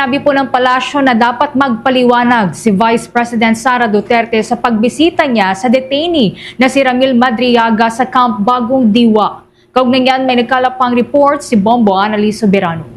Sabi po ng palasyo na dapat magpaliwanag si Vice President Sara Duterte sa pagbisita niya sa detainee na si Ramil Madriaga sa Camp Bagong Diwa. Kaugnay niyan, may nagkalapang report si Bombo Annalise Soberano.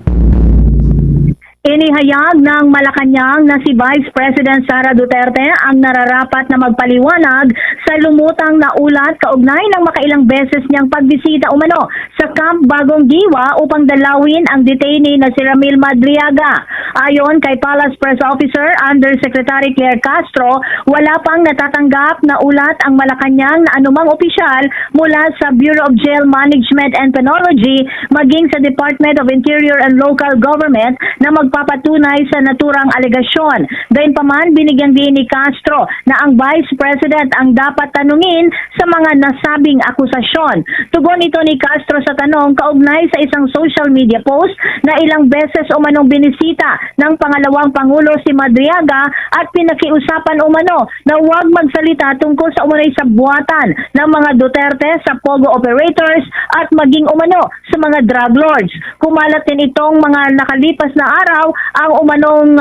Inihayag ng Malacanang na si Vice President Sara Duterte ang nararapat na magpaliwanag sa lumutang na ulat kaugnay ng makailang beses niyang pagbisita umano sa Camp Bagong Diwa upang dalawin ang detainee na si Ramil Madriaga. Ayon kay Palace Press Officer Undersecretary Claire Castro, wala pang natatanggap na ulat ang Malacanang na anumang opisyal mula sa Bureau of Jail Management and Penology maging sa Department of Interior and Local Government na magpapatunay sa naturang alegasyon. Gayunpaman, binigyan din ni Castro na ang Vice President ang dapat tanungin sa mga nasabing akusasyon. Tugon ito ni Castro sa tanong kaugnay sa isang social media post na ilang beses umanong binisita ng pangalawang Pangulo si Madriaga at pinakiusapan umano na huwag magsalita tungkol sa umunay sa buwatan ng mga Duterte sa Pogo operators at maging umano sa mga drug lords. Kumalat din itong mga nakalipas na araw ang umanong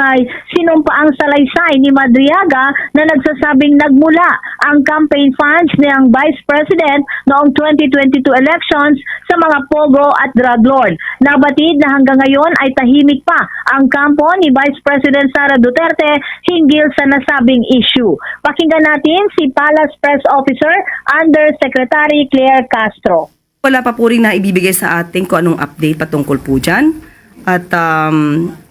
sinumpaang salaysay ni Madriaga na nagsasabing nagmula ang campaign funds ng Vice President noong 2022 elections sa mga Pogo at drug lord. Nabatid na hanggang ngayon ay tahimik pa ang kampo ni Vice President Sara Duterte hinggil sa nasabing issue. Pakinggan natin si Palace Press Officer Undersecretary Claire Castro. Wala pa po rin na ibibigay sa atin kung anong update patungkol po dyan. At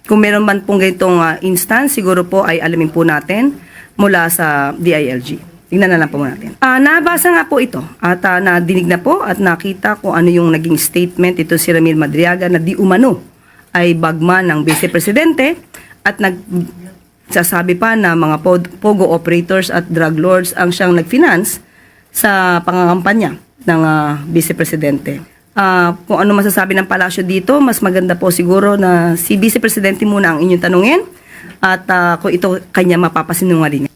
kung meron man pong ganitong instance, siguro po ay alamin po natin mula sa DILG. Tingnan na lang po natin. Nabasa nga po ito at nadinig na po at nakita kung ano yung naging statement ito si Ramil Madriaga na di umano ay bagman ng Vice Presidente at nagsasabi pa na mga Pogo operators at drug lords ang siyang nag-finance sa pangangampanya ng Vice Presidente. Kung ano masasabi ng palasyo dito, mas maganda po siguro na si Vice Presidente muna ang inyong tanungin at kung ito kanya mapapasinungalingan.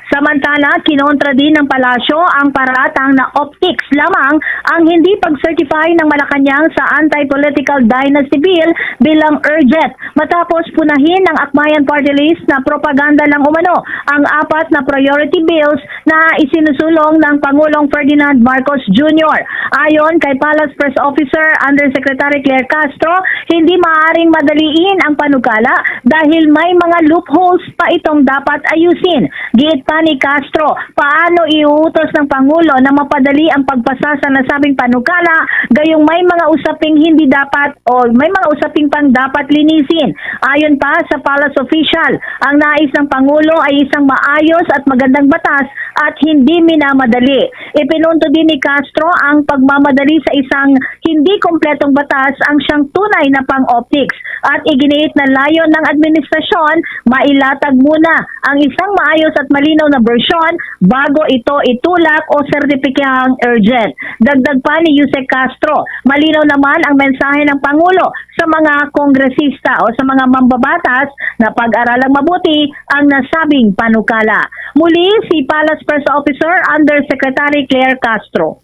Samantala, kinontra din ng palasyo ang paratang na optics lamang ang hindi pag-certify ng Malacanang sa Anti-Political Dynasty Bill bilang urgent matapos punahin ng Akbayan Party List na propaganda lang umano ang apat na priority bills na isinusulong ng Pangulong Ferdinand Marcos Jr. Ayon kay Palace Press Officer Undersecretary Claire Castro, hindi maaaring madaliin ang panukala dahil may mga loopholes pa itong dapat ayusin. Giit pa ni Castro, paano iuutos ng Pangulo na mapadali ang pagpasa sa nasabing panukala gayong may mga usaping hindi dapat o may mga usaping pang dapat linisin. Ayon pa sa Palace official, ang nais ng Pangulo ay isang maayos at magandang batas at hindi minamadali. Ipinunto din ni Castro ang pagmamadali sa isang hindi kompletong batas ang siyang tunay na pang-optics at iginiit na layon ng administrasyon mailatag muna ang isang maayos at malinaw na bersyon bago ito itulak o sertipikahang urgent. Dagdag pa ni Yusek Castro, malinaw naman ang mensahe ng Pangulo sa mga kongresista o sa mga mambabatas na pag-aralang mabuti ang nasabing panukala. Muli si Palace Press Officer Undersecretary Claire Castro.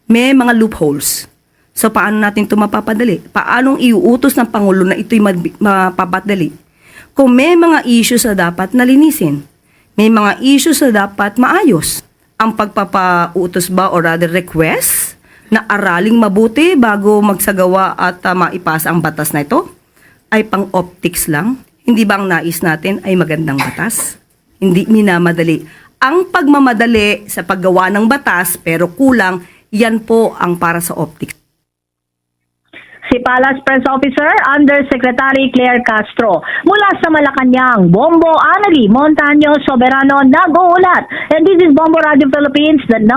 May mga loopholes. So paano natin ito mapapadali? Paanong iuutos ng Pangulo na ito'y mapapadali? Kung may mga issues na dapat nalinisin, may mga issues na dapat maayos. Ang pagpapautos ba or rather request na araling mabuti bago magsagawa at maipasa ang batas na ito ay pang-optics lang? Hindi ba ang nais natin ay magandang batas? Hindi minamadali. Ang pagmamadali sa paggawa ng batas pero kulang, yan po ang para sa optics. Si Palace Press Officer Undersecretary Claire Castro. Mula sa Malacanang, Bombo Annalise Montaño Soberano nag-uulat. And this is Bombo Radio Philippines, the #1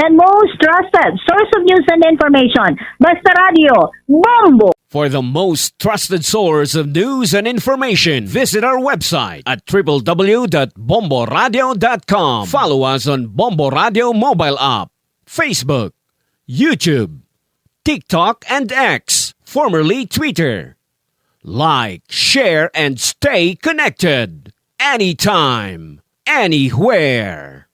and most trusted source of news and information. Basta Radio, Bombo! For the most trusted source of news and information, visit our website at www.bomboradio.com. Follow us on Bombo Radio mobile app, Facebook, YouTube, TikTok, and X, formerly Twitter. Like, share, and stay connected. Anytime, anywhere.